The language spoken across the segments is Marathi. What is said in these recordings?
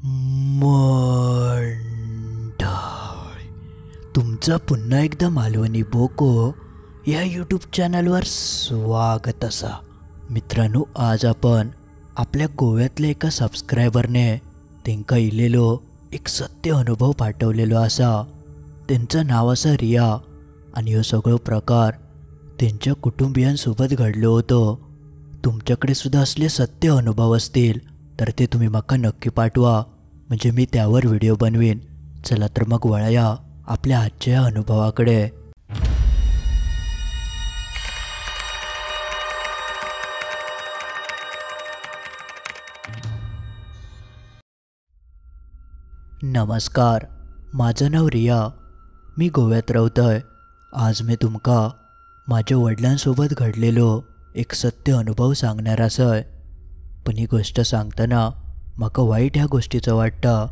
मंडळ तुमचा पुन्हा एकदा मालवणी बोको या यूट्यूब चॅनलवर स्वागत असा. मित्रांनो, आज आपण आपल्या गोव्यातल्या एका सबस्क्रायबरने त्यांका इलेलो एक सत्य अनुभव पाठवलेलो असा. त्यांचं नाव असं रिया आणि हो सगळो प्रकार त्यांच्या कुटुंबियांसोबत घडलो होतं. तुमच्याकडे सुद्धा असले सत्य अनुभव असतील तर ते तुम्ही मका नक्की पाठवा, म्हणजे मी त्यावर व्हिडिओ बनवीन. चला तर मग वळूया आपल्या आजच्या अनुभवाकडे. नमस्कार, माझं नाव रिया. मी गोव्यात राहतोय. आज मी तुमका माझ्या वडिलांसोबत घडलेलो एक सत्य अनुभव सांगणार असय. पण ही गोष्ट सांगताना माका वाईट ह्या गोष्टीचं वाटतं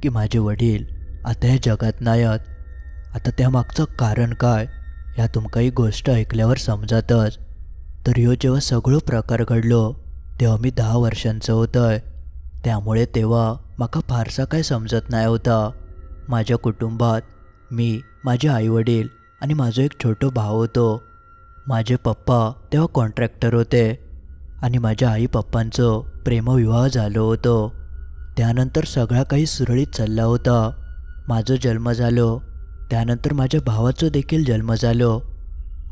की माझे वडील आता ह्या जगात नाहीत. आता त्यामागचं कारण काय ह्या तुमका ही गोष्ट ऐकल्यावर समजातच. तर ह्यो जेव्हा सगळं प्रकार घडलो तेव्हा मी 10 वर्षांचं होतंय. त्यामुळे तेव्हा माका फारसा काय समजत नाही होता. माझ्या कुटुंबात मी, माझे आईवडील आणि माझा एक छोटो भाऊ होतो. माझे पप्पा तेव्हा कॉन्ट्रॅक्टर होते आणि माझ्या आई पप्पांचं प्रेमविवाह झालं होतं. त्यानंतर सगळा काही सुरळीत चालला होता. माझं जन्म झालो, त्यानंतर माझ्या भावाचं देखील जन्म झालो.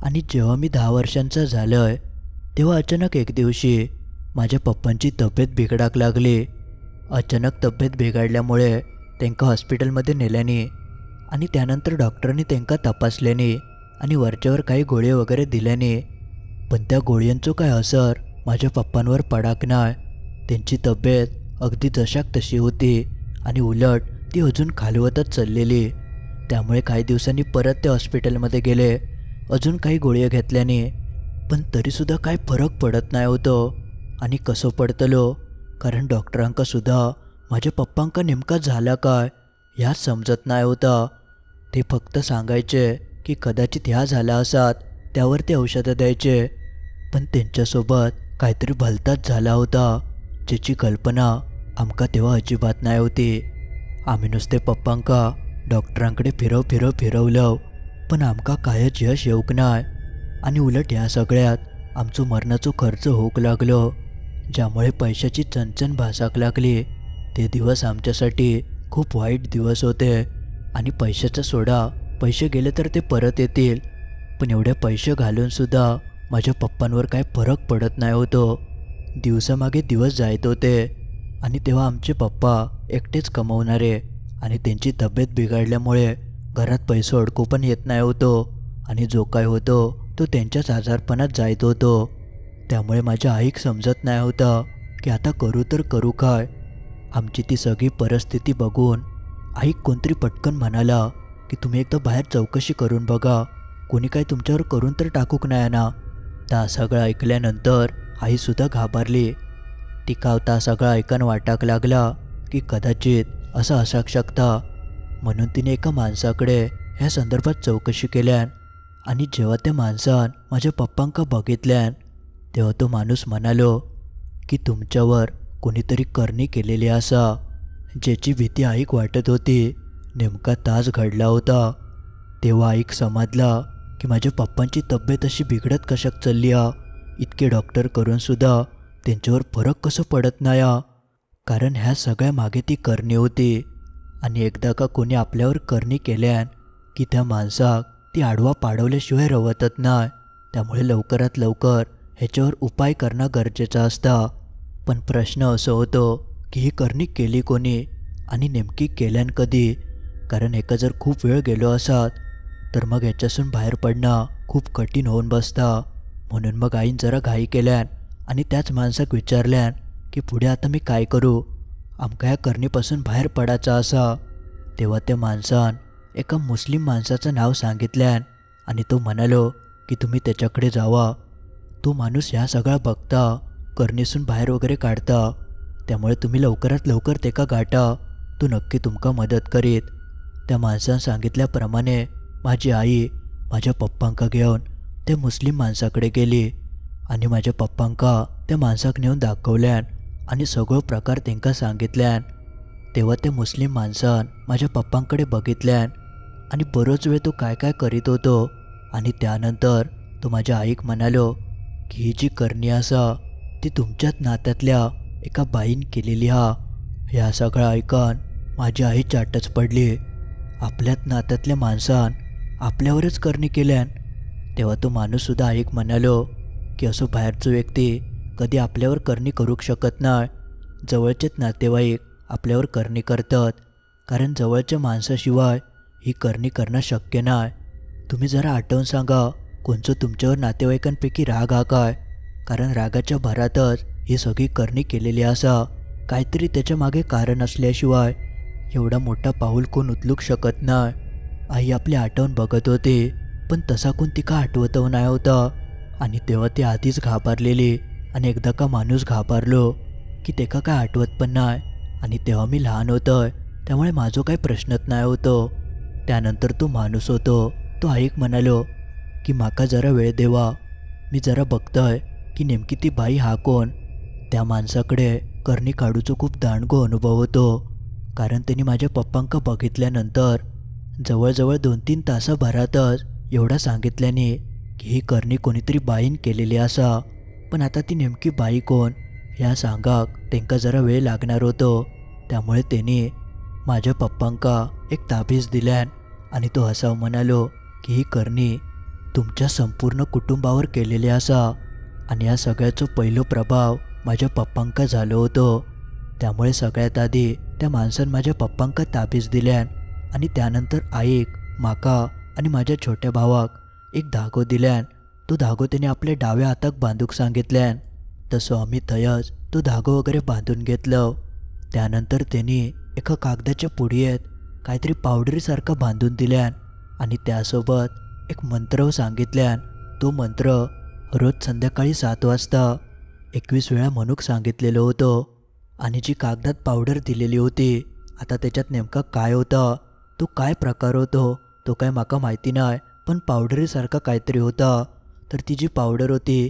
आणि जेव्हा मी 10 वर्षांचा झालोय तेव्हा अचानक एक दिवशी माझ्या पप्पांची तब्येत बिघडाक लागली. अचानक तब्येत बिघडल्यामुळे त्यांना हॉस्पिटलमध्ये नेल्याने आणि त्यानंतर डॉक्टरांनी त्यांना तपासल्याने आणि वरच्यावर काही गोळी वगैरे दिल्याने, पण त्या गोळ्यांचं काय असर माझ्या पप्पांवर पडाक नाही. त्यांची तब्येत अगदी जशाक तशी होती आणि उलट ती अजून खालवतच चाललेली. त्यामुळे काही दिवसांनी परत ते हॉस्पिटलमध्ये गेले. अजून काही गोळ्या घेतल्याने पण तरीसुद्धा काही फरक पडत नाही होतं. आणि कसं पडतलो, कारण डॉक्टरांका सुद्धा माझ्या पप्पांका नेमका झाला काय ह्याच समजत नाही होता. ते फक्त सांगायचे की कदाचित ह्या झाला असात, त्यावर ते औषधं द्यायचे. पण त्यांच्यासोबत काहीतरी भलताच झाला होता ज्याची कल्पना आमका तेव्हा अजिबात नाही होती. आम्ही नुसते पप्पांका डॉक्टरांकडे फिरवलं, पण आमका कायच यश येऊक नाही. आणि उलट ह्या सगळ्यात आमचं मरणाचं खर्च होऊक लागलो, ज्यामुळे पैशाची चणचण भासाक लागली. ते दिवस आमच्यासाठी खूप वाईट दिवस होते. आणि पैशाचा सोडा, पैसे गेले तर ते परत येतील, पण एवढे पैसे घालूनसुद्धा माझ्या पप्पांवर काय फरक पडत नाही होतो. दिवसामागे दिवस जायत होते आणि तेव्हा आमचे पप्पा एकटेच कमवणारे आणि त्यांची तब्येत बिघडल्यामुळे घरात पैसे अडकू पण येत नाही होतो. आणि जो काय होतो तो त्यांच्याच आजारपणात जायत होतो. त्यामुळे माझ्या आईक समजत नाही होता की आता करू तर करू काय. आमची ती सगळी परिस्थिती बघून आईक कोणतरी पटकन म्हणाला की तुम्ही एकदा बाहेर चौकशी करून बघा, कोणी काय तुमच्यावर करून तर टाकूक नाही ना. ता सगळं ऐकल्यानंतर आईसुद्धा घाबरली. ता सगळं ऐकून वाटाक लागला की कदाचित असं असाक शकता. म्हणून तिने एका माणसाकडे ह्या संदर्भात चौकशी केल्यान. आणि जेव्हा त्या माणसान माझ्या पप्पांका बघितल्यान तेव्हा तो माणूस म्हणालो की तुमच्यावर कोणीतरी करणी केलेली असा. ज्याची भीती आईक वाटत होती नेमका तास घडला होता. तेव्हा आईक समजला की माझ्या पप्पांची तब्येत अशी बिघडत कशाक चालली आ. इतके डॉक्टर करूनसुद्धा त्यांच्यावर फरक कसं पडत नाही आ. कारण ह्या सगळ्या मागे ती करणी होती. आणि एकदा का कोणी आपल्यावर करणी केल्यान की त्या माणसाक ती आडवा पाडवल्याशिवाय रवतच नाही. त्यामुळे लवकरात लवकर ह्याच्यावर उपाय करणं गरजेचं असतं. पण प्रश्न असं होतो की ही करणी केली कोणी आणि नेमकी केल्यान कधी. कारण एका जर खूप वेळ गेलो असत तर मग ह्याच्यासून बाहेर पडणं खूप कठीण होऊन बसतं. म्हणून मग आईन जरा घाई केल्यान आणि त्याच माणसाक विचारल्यान की पुढे आता मी काय करू, आमका ह्या करणीपासून बाहेर पडायचं असा. तेव्हा त्या माणसान एका मुस्लिम माणसाचं नाव सांगितल्यान आणि तो म्हणालो की तुम्ही त्याच्याकडे जावा. तो माणूस ह्या सगळा बघता, करणीसून बाहेर वगैरे काढता. त्यामुळे तुम्ही लवकरात लवकर तेका गाठा, तो नक्की तुमका मदत करीत. त्या माणसानं सांगितल्याप्रमाणे माझी आई माझ्या पप्पांका घेऊन त्या मुस्लिम माणसाकडे गेली आणि माझ्या पप्पांका त्या माणसाक नेऊन दाखवल्यान आणि सगळं प्रकार त्यांका सांगितल्यान. तेव्हा ते मुस्लिम माणसान माझ्या पप्पांकडे बघितल्यान आणि बरोच वेळ तो काय काय करीत होतो आणि त्यानंतर तो माझ्या आईक म्हणालो की ही जी करणी असा ती तुमच्याच नात्यातल्या एका बाईन केलेली हा. ह्या सगळं ऐकून माझी आई चाटच पडली. आपल्याच नात्यातल्या माणसान आपल्यावरच करणी केल्यान. तेव्हा तो माणूससुद्धा ऐक म्हणालो की असं बाहेरचं व्यक्ती कधी आपल्यावर करणी करू शकत नाही. जवळचेच नातेवाईक आपल्यावर करणी करतात, कारण जवळच्या माणसाशिवाय ही करणी करणं शक्य नाही. तुम्ही जरा आठवून सांगा, कोणचं तुमच्यावर नातेवाईकांपैकी राग हा काय? कारण रागाच्या भरातच ही सगळी करणी केलेली असा. काहीतरी त्याच्या मागे कारण असल्याशिवाय एवढा मोठा पाऊल कोण उचलू शकत नाही. आई आपली आठवण बघत होती, पण तसा कोण तिका आठवतव नाही होता. आणि तेव्हा ती आधीच घाबरलेली आणि एकदा का माणूस घाबरलो की तेका काय आठवत पण नाही. आणि तेव्हा मी लहान होतोय, त्यामुळे माझं काही प्रश्नच नाही होतो. त्यानंतर तो माणूस होतो तो ऐक म्हणालो की माका जरा वेळ देवा, मी जरा बघतोय की नेमकी ती बाई हा कोण. त्या माणसाकडे करणी काढूचो खूप दांडगो अनुभव होतो, कारण त्यांनी माझ्या पप्पांका बघितल्यानंतर जवळजवळ 2-3 तासाभरातच एवढा सांगितल्याने की ही करणी कोणीतरी बाईन केलेली असा. पण आता ती नेमकी बाई कोण ह्या सांगाक त्यांका जरा वेळ लागणार होतो. त्यामुळे त्यांनी माझ्या पप्पांका एक ताबीज दिल्यान आणि तो हसाव म्हणालो की ही करणी तुमच्या संपूर्ण कुटुंबावर केलेली असा. आणि या सगळ्याचा पहिलो प्रभाव माझ्या पप्पांका झालो होतो. त्यामुळे सगळ्यात आधी त्या माणसानं माझ्या पप्पांका ताबीज दिल्यान आणि त्यानंतर आईक, माका आणि माझ्या छोट्या भावाक एक धागो दिल्यान. तो धागो त्याने आपल्या डाव्या हाताक बांधूक सांगितल्यान. तसं आम्ही थयच तो धागो वगैरे बांधून घेतलं. त्यानंतर त्यांनी एका कागदाच्या पुडीत काहीतरी पावडरीसारखं बांधून दिल्यान आणि त्यासोबत एक मंत्र सांगितल्यान. तो मंत्र रोज संध्याकाळी 7 वाजता 21 वेळा म्हणूक सांगितलेलं होतं. आणि जी कागदात पावडर दिलेली होती, आता त्याच्यात नेमका काय होता, तो काय प्रकार होतो तो काय माका माहिती नाही, पण पावडरीसारखा काहीतरी होता. तर ती जी पावडर होती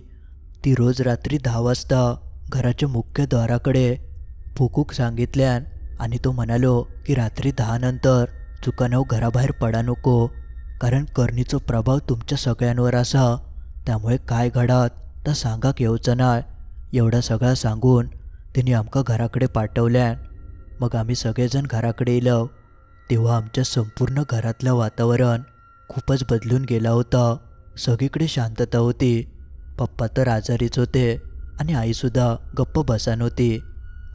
ती रोज रात्री 10 वाजता घराच्या मुख्य द्वाराकडे फुकूक सांगितल्यान. आणि तो म्हणालो की रात्री 10 नंतर चुकानव घराबाहेर पडा नको, कारण करणीचा प्रभाव तुमच्या सगळ्यांवर असा. त्यामुळे काय घडात तर सांगाक येऊचं नाही. एवढा सगळा सांगून त्यांनी आमका घराकडे पाठवल्यान. मग आम्ही सगळेजण घराकडे येलो तेव्हा आमच्या संपूर्ण घरातलं वातावरण खूपच बदलून गेला होता. सगळीकडे शांतता होती. पप्पा तर आजारीच होते आणि आईसुद्धा गप्प बसान होती.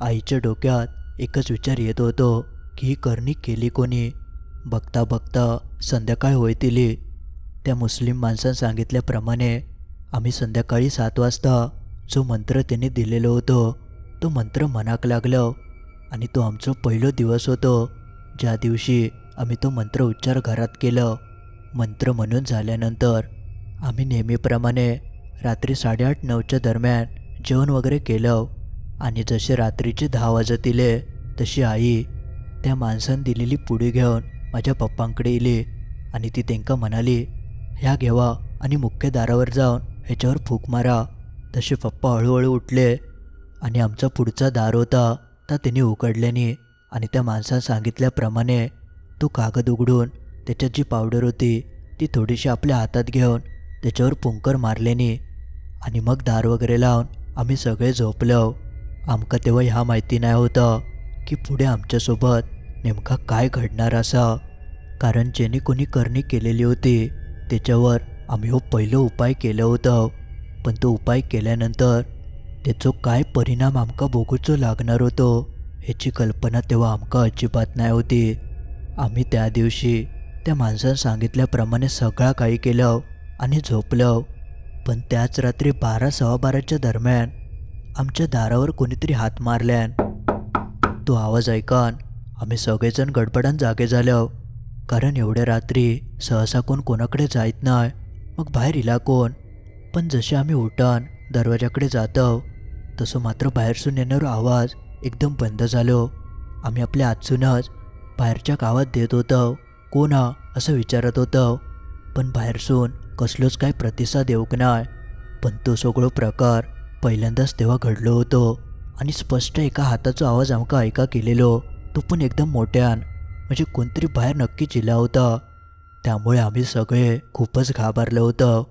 आईच्या डोक्यात एकच विचार येत होतो की ही करणी केली कोणी. बघता बघता संध्याकाळ होईतिली. त्या मुस्लिम माणसानं सांगितल्याप्रमाणे आम्ही संध्याकाळी 7 वाजता जो मंत्र त्याने दिलेलो होतो तो मंत्र मनाक लागलो. आणि तो आमचा पहिलो दिवस होतो ज्या दिवशी आम्ही तो मंत्र उच्चार घरात केलं. मंत्र म्हणून झाल्यानंतर आम्ही नेहमीप्रमाणे रात्री 8:30-9च्या दरम्यान जेवण वगैरे केलं. आणि जसे रात्रीचे 10 वाजतिले तशी आई त्या माणसानं दिलेली पुडी घेऊन माझ्या पप्पांकडे येली आणि ती त्यांका म्हणाली, ह्या घेवा आणि मुख्य दारावर जाऊन ह्याच्यावर फूक मारा. तसे पप्पा हळूहळू उठले आणि आमचा पुढचा दार होता तर त्यांनी उघडल्याने आणि त्या माणसानं सांगितल्याप्रमाणे तो कागद उघडून त्याच्यात जी पावडर होती ती थोडीशी आपल्या हातात घेऊन त्याच्यावर पुंकर मारल्याने आणि मग दार वगैरे लावून आम्ही सगळे झोपलो. आमका तेव्हा ह्या माहिती नाही होतं की पुढे आमच्यासोबत नेमका काय घडणार असा. कारण ज्याने कोणी करणी केलेली होती त्याच्यावर आम्ही पहिलं उपाय केलं होतं, पण तो उपाय केल्यानंतर त्याचो काय परिणाम आमका भोगूचो लागणार होतो ह्याची कल्पना तेव्हा आमका अजिबात नाही होती. आम्ही त्या दिवशी त्या माणसानं सांगितल्याप्रमाणे सगळं काही केलं आणि झोपलो. पण त्याच रात्री 12-12:15च्या दरम्यान आमच्या दारावर कोणीतरी हात मारल्यान. तो आवाज ऐकून आम्ही सगळेजण गडबडान जागे झालो, कारण एवढ्या रात्री सहसा कोण कोणाकडे जात नाही. मग बाहेर इला कोण. पण जसे आम्ही उठान दरवाजाकडे जातो तसं मात्र बाहेरसून येणारा आवाज एकदम बंद झालो. आम्ही आपल्या आतसूनच बाहेरच्या गावात देत होतो, कोण हा असं विचारत होतो, पण बाहेरसून कसलोच काय प्रतिसाद येऊक नाही. पण तो सगळो प्रकार पहिल्यांदाच तेव्हा घडलो होतो आणि स्पष्ट एका हाताचा आवाज आमका ऐका केलेलो तो पण एकदम मोठ्यान, म्हणजे कोणतरी बाहेर नक्की चिल्ला होता. त्यामुळे आम्ही सगळे खूपच घाबरलो होतो.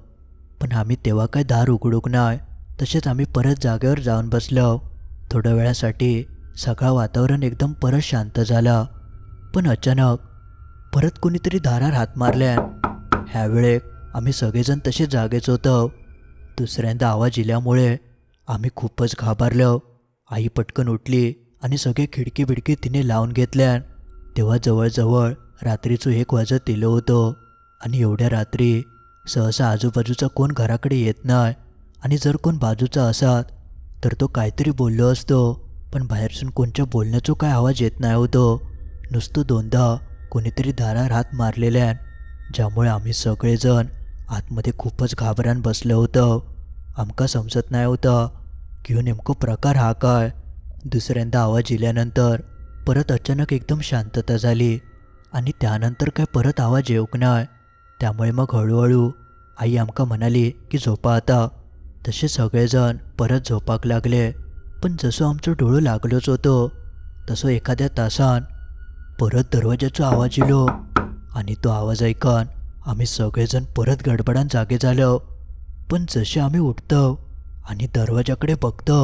पण आम्ही तेव्हा काय दार उघडूक नाही, तसेच आम्ही परत जागेवर जाऊन बसलो. थोड्या वेळासाठी सगळं वातावरण एकदम परत शांत झालं. पण अचानक परत कोणीतरी दारात हात मारल्यान ह्यावेळेस आम्ही सगळेजण तसे जागेच होतो. दुसऱ्यांदा आवाज इल्यामुळे आम्ही खूपच घाबरलो. आई पटकन उठली आणि सगळे खिडकी बिडकी तिने लावून घेतल्यान. तेव्हा जवळजवळ रात्रीचं 1 वाजत इलं होतं. आणि एवढ्या रात्री सहसा आजूबाजूचा कोण घराकडे येत नाही. आणि जर कोण बाजूचा असत तर तो काहीतरी बोललो असतो, पण बाहेरसून कोणच्या बोलण्याचा काय आवाज येत नाही होतो. नुसतं 2दा कोणीतरी दारात हात मारलेल्यान, ज्यामुळे आम्ही सगळेजण आतमध्ये खूपच घाबरान बसलो होतो. आमका समजत नाही होता की ह्यो नेमको प्रकार हा काय. दुसऱ्यांदा आवाज इल्यानंतर परत अचानक एकदम शांतता झाली आणि त्यानंतर काय परत आवाज येऊक नाही. त्यामुळे मग हळूहळू आई आमका म्हणाली की झोपा आता. तसे सगळेजण परत झोपाक लागले. पण जसं आमचं डोळं लागलोच होतं तसं एखाद्या तासान परत दरवाजाचा आवाज इलो. आणि तो आवाज ऐकून आम्ही सगळेजण परत गडबडान जागे झालो. पण जसे आम्ही उठतो आणि दरवाजाकडे बघतो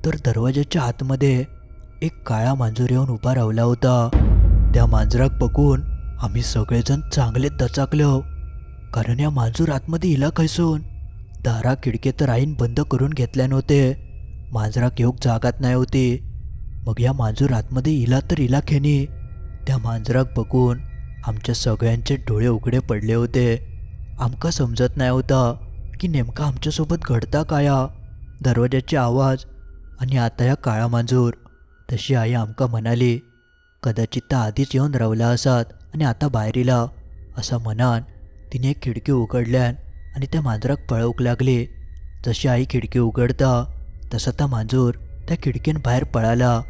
तर दरवाजाच्या आतमध्ये एक काळा मांजर येऊन उभा राहिला होता. त्या मांजराक बघून आम्ही सगळेजण चांगले दचाकलो, कारण या मांजूर आतमध्ये इला कैसून. दारा खिडके तर आईन बंद करून घेतल्या नव्हते. मांजराक योग जागात नाही होती. मग या मांजूर आतमध्ये इला तर इला खेनी. त्या मांजराक बघून आमच्या सगळ्यांचे डोळे उघडे पडले होते. आमका समजत नाही होता की नेमका आमच्यासोबत घडता काया. दरवाजाचे आवाज आणि आता या काळा मांजूर. तशी आई आमका म्हणाली, कदाचित त्या आधीच येऊन रावला असत आणि आता बाहेर इला. असं म्हणान तिने एक खिडकी उघडल्यान आणि त्या मांजराक पळवूक लागली. जशी आई खिडकी उघडता तसा त्या मांजूर त्या खिडकीन बाहेर पळाला.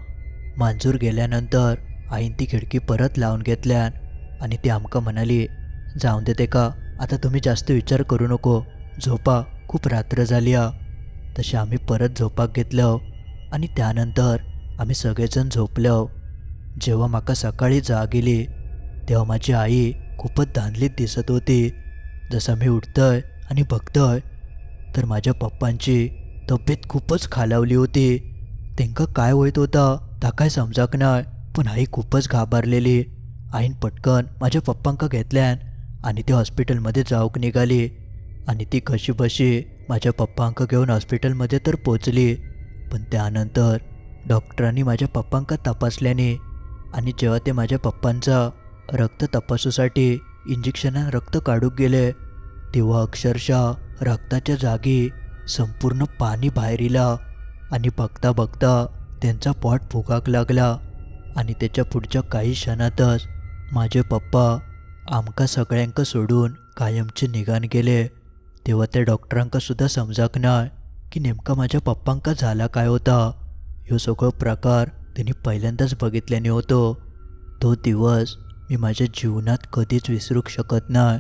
मांजूर गेल्यानंतर आईन ती खिडकी परत लावून घेतल्यान आणि ती आमका म्हणाली, जाऊन देते का, आता तुम्ही जास्त विचार करू नको, झोपा, खूप रात्र झाली आ. तसे आम्ही परत झोपाक घेतलं आणि त्यानंतर आम्ही सगळेजण झोपलो. जेव्हा माका सकाळी जाग येली तेव्हा माझी आई खूपच धांदलीत दिसत होती. जसं मी उठतोय आणि बघतोय तर माझ्या पप्पांची तब्येत खूपच खालावली होती. त्यांका काय होत होता ता काय समजाक नाही, पण आई खूपच घाबरलेली. आईन पटकन माझ्या पप्पांका घेतल्यान आणि ते हॉस्पिटलमध्ये जाऊक निघाली. आणि ती कशी बशी माझ्या पप्पांका घेऊन हॉस्पिटलमध्ये तर पोचली. पण त्यानंतर डॉक्टरांनी माझ्या पप्पांका तपासल्याने आणि जेव्हा ते माझ्या पप्पांचा रक्त तपासूसाठी इंजेक्शनान रक्त काढूक गेले तेव्हा अक्षरशः रक्ताच्या जागी संपूर्ण पाणी बाहेर इला. आणि बघता बघता त्यांचा पोट फुगाक लागला. आणि त्याच्या पुढच्या काही क्षणातच माझे पप्पा आमका सगळ्यांका सोडून कायमचे निघान गेले. तेव्हा त्या डॉक्टरांका सुद्धा समजाक नाही की नेमका माझ्या पप्पांका झाला काय होता. ह्यो सगळं प्रकार त्यांनी पहिल्यांदाच बघितल्याने होतो. तो दिवस मी माझ्या जीवनात कधीच विसरूक शकत नाही,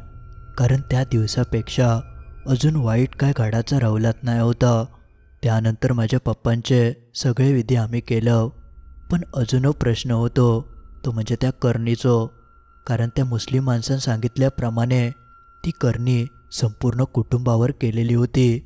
कारण त्या दिवसापेक्षा अजून वाईट काय घडाचा रावलात नाही होता. त्यानंतर माझ्या पप्पांचे सगळे विधी आम्ही केलं. पण अजून प्रश्न होतो, तो म्हणजे त्या करणीचो. कारण त्या मुस्लिम माणसानं सांगितल्याप्रमाणे ती करणी संपूर्ण कुटुंबावर केलेली होती.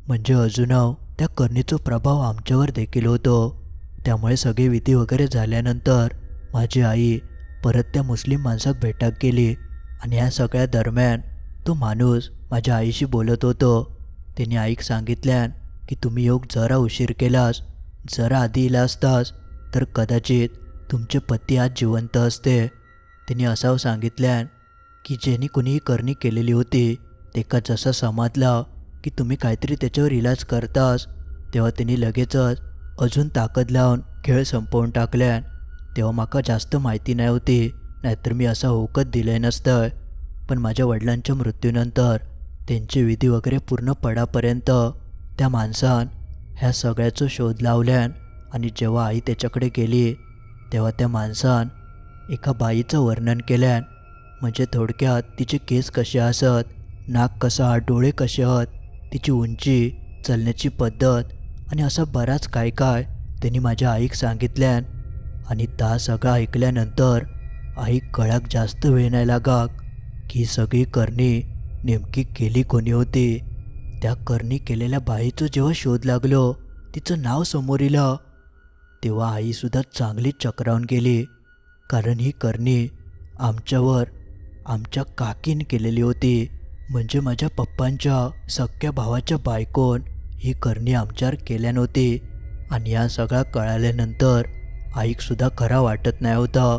म्हणजे अजून त्या करणीचा प्रभाव आमच्यावर देखील होतो. त्यामुळे सगळे विधी वगैरे झाल्यानंतर माझी आई परत त्या मुस्लिम माणसाक भेटाक गेली. आणि या सगळ्या दरम्यान तो माणूस माझ्या आईशी बोलत होतो. त्याने आईक सांगितल्यान की तुम्ही योग जरा उशीर केलास, जरा आधी इला असतास तर कदाचित तुमचे पती आज जिवंत असते. तिने असं सांगितल्यान की ज्यांनी कुणीही करणी केलेली होती तेका जसा समजला की तुम्ही काहीतरी त्याच्यावर इलाज करतास तेव्हा त्यांनी लगेचच अजून ताकद लावून खेळ संपवून टाकल्यान. तेव्हा माका जास्त माहिती नाही होती, नाहीतर मी असा होकत दिले नसतं. पण माझ्या वडिलांच्या मृत्यूनंतर त्यांचे विधी वगैरे पूर्ण पडापर्यंत त्या माणसान ह्या सगळ्याचा शोध लावल्यान. आणि जेव्हा आई त्याच्याकडे गेली तेव्हा त्या माणसान एका बाईचं वर्णन केल्यान. म्हणजे थोडक्यात तिचे केस कसे असत, नाक कसा, डोळे कसे आहेत, तिची उंची, चालण्याची पद्धत आणि असं बराच काय काय त्यांनी माझ्या आईक सांगितल्यान. आणि ता सगळं ऐकल्यानंतर आई कळाक जास्त वेळ नाही लागाक की सगळी करणी नेमकी केली कोणी होती. त्या करणी केलेल्या बाईचं जेव्हा शोध लागलो, तिचं नाव समोर इलं, तेव्हा आईसुद्धा चांगलीच चक्रावून गेली. कारण ही करणी आमच्यावर आमच्या काकीन केलेली होती. म्हणजे माझ्या पप्पांच्या सख्या भावाच्या बायकोन ही करणी आमच्यावर केल्या नव्हती. आणि या सगळा कळाल्यानंतर आईकसुद्धा खरा वाटत नाही होता.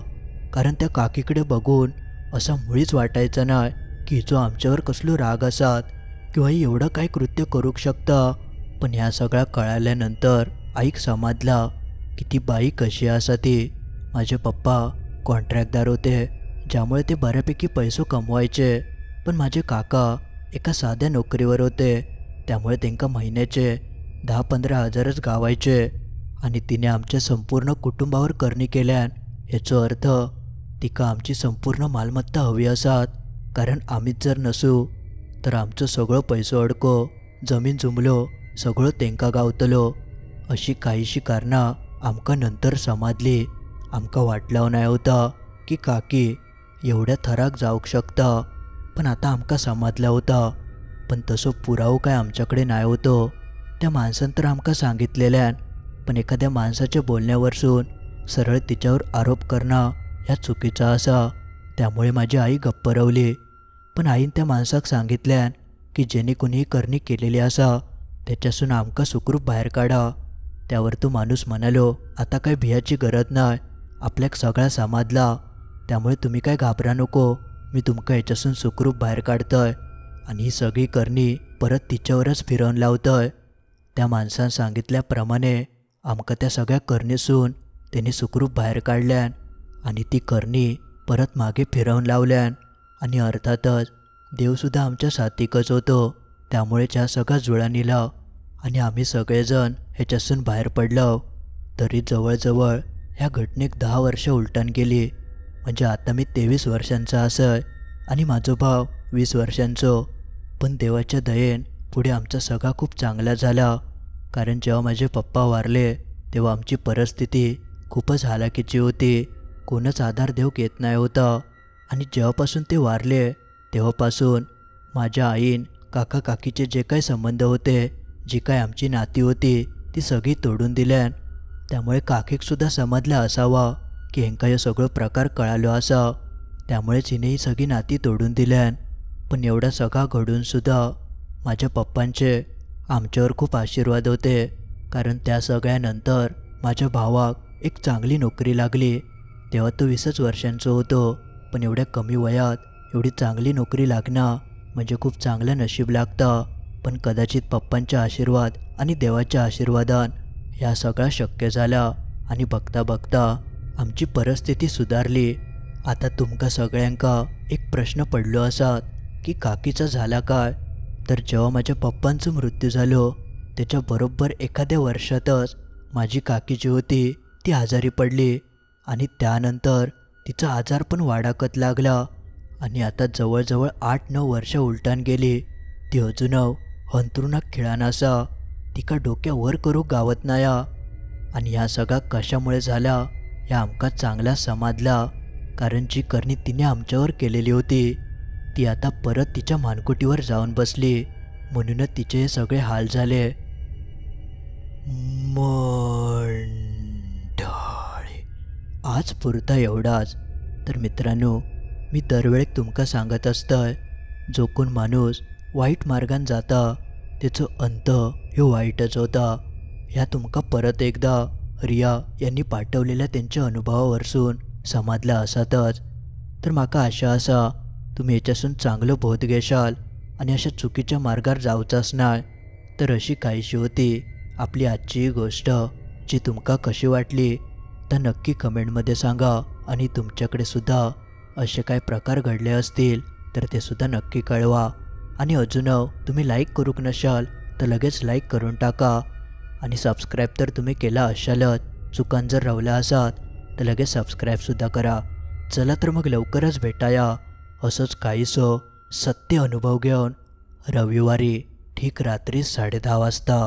कारण त्या काकीकडे बघून असा मुळीच वाटायचा नाही की जो आमच्यावर कसलो राग असात किंवा एवढं काय कृत्य करू शकता. पण ह्या सगळा कळाल्यानंतर आईक समजला की ती बाई कशी असा ती. माझे पप्पा कॉन्ट्रॅक्टदार होते, ज्यामुळे ते बऱ्यापैकी पैसो कमवायचे. पण माझे काका एका साध्या नोकरीवर होते, त्यामुळे त्यांना महिन्याचे 10-15 हजारच गावायचे. आणि तिने आमच्या संपूर्ण कुटुंबावर करणी केल्यान याचा अर्थ तिका आमची संपूर्ण मालमत्ता हवी असात. कारण आम्हीच जर नसू तर आमचं सगळं पैसो अडको, जमीन जुमलो सगळं तेंका गावतलो. अशी काहीशी कारणां आमकां नंतर समजली. आमकां वाटलं नाही होता की काकी एवढ्या थराक जाऊक शकता, पण आता आमकां समजला होता. पण तसो पुरावो काय आमच्याकडे नाही होतो. त्या माणसानं तर आमकां सांगितलेल्यान, पण एखाद्या माणसाच्या बोलण्यावरसून सरळ तिच्यावर आरोप करणं ह्या चुकीचा असा. त्यामुळे माझी आई गप्प रवली. पण आईन त्या माणसाक सांगितल्यान की जेणे कोणी करणी केलेली असा त्याच्यासून आमकां सुखरूप बाहेर काढा. त्यावर तो माणूस म्हणालो, आता काय भियाची गरज नाही, आपल्याक सगळा समजला, त्यामुळे तुम्ही काय घाबरा नको, मी तुमका याच्यासून सुखरूप बाहेर काढतोय आणि ही सगळी करणी परत तिच्यावरच फिरवून लावतोय. त्या माणसानं सांगितल्याप्रमाणे आमका त्या सगळ्या करणीसून त्यांनी सुखरूप बाहेर काढल्यान आणि ती करणी परत मागे फिरवून लावल्यान. आणि अर्थातच देवसुद्धा आमच्या साथीकच होतो, त्यामुळेच ह्या सगळा जुळानीला आणि आम्ही सगळेजण ह्याच्यासून बाहेर पडलो. तरी जवळजवळ ह्या घटनेक 10 वर्ष उलटून गेली. म्हणजे आता मी 23 वर्षांचा असय आणि माझो भाव 20 वर्षांचो. पण देवाच्या दयेन पुढे आमचा सगळा खूप चांगला झाला. कारण जेव्हा माझे पप्पा वारले तेव्हा आमची परिस्थिती खूपच हालाकीची होती. कोणच आधार देऊक येत नाही होता. आणि जेव्हापासून ते वारले तेव्हापासून माझ्या आईन काका काकीचे जे काही संबंध होते, जी काय आमची नाती होती ती सगळी तोडून दिल्यान. त्यामुळे काकीकसुद्धा समजलं असावा की हेंका हे सगळं प्रकार कळालो असा, त्यामुळेच हिने ही सगळी नाती तोडून दिल्यान. पण एवढा सगळा घडूनसुद्धा माझ्या पप्पांचे आमच्यावर खूप आशीर्वाद होते. कारण त्या सगळ्यानंतर माझ्या भावाक एक चांगली नोकरी लागली. तेव्हा तो 20 वर्षांचा होतो. पण एवढ्या कमी वयात एवढी चांगली नोकरी लागणं म्हणजे खूप चांगलं नशीब लागतं. पण कदाचित पप्पांचा आशीर्वाद आणि देवाच्या आशीर्वादान ह्या सगळा शक्य झाला आणि बघता बघता आमची परिस्थिती सुधारली. आता तुमका सगळ्यांका एक प्रश्न पडलो असात की काकीचा झाला काय. तर जेव्हा माझ्या पप्पांचा मृत्यू झालो त्याच्या बरोबर एखाद्या वर्षातच माझी काकी जी होती ती आजारी पडली. आणि त्यानंतर तिचा आजार पण वाढाकत लागला. आणि आता जवळजवळ 8-9 वर्ष उलटून गेली. ती अजून हंतरुणाक खिळानासा, तिका डोक्या वर करूक गावत नाया. आणि ह्या सगळा कशामुळे झाला ह्या आमका चांगला समजला. कारण जी करणी तिने आमच्यावर केलेली होती ती आता परत तिच्या मानकुटीवर जाऊन बसली. म्हणूनच तिचे हे सगळे हाल झाले. आज पुरता एवढाच. तर मित्रांनो, मी दरवेळेक तुमका सांगत असतंय, जो कोण माणूस वाईट मार्गान जाता त्याचं अंत हे वाईटच होता. ह्या तुमका परत एकदा रिया यांनी पाठवलेल्या त्यांच्या अनुभवावरसून समजला असातच. तर माका आशा असा तुम्ही याच्यासून चांगलं बोध घेशाल आणि अशा चुकीच्या मार्गावर जाऊचाच नाही. तर अशी काहीशी होती आपली आजची ही गोष्ट. जी तुमका कशी वाटली तर नक्की कमेंटमध्ये सांगा. आणि तुमच्याकडे सुद्धा असे काही प्रकार घडले असतील तर ते सुद्धा नक्की कळवा. आणि अजून तुम्ही लाईक करूक नशाल तर लगेच लाईक करून टाका. आणि सबस्क्राईब तर तुम्ही केला असालच, चुकान जर रावला असात तर लगेच सबस्क्राईबसुद्धा करा. चला तर मग लवकरच भेटाया असंच काहीसं सत्य अनुभव घेऊन रविवारी ठीक रात्री 10:30 वाजता.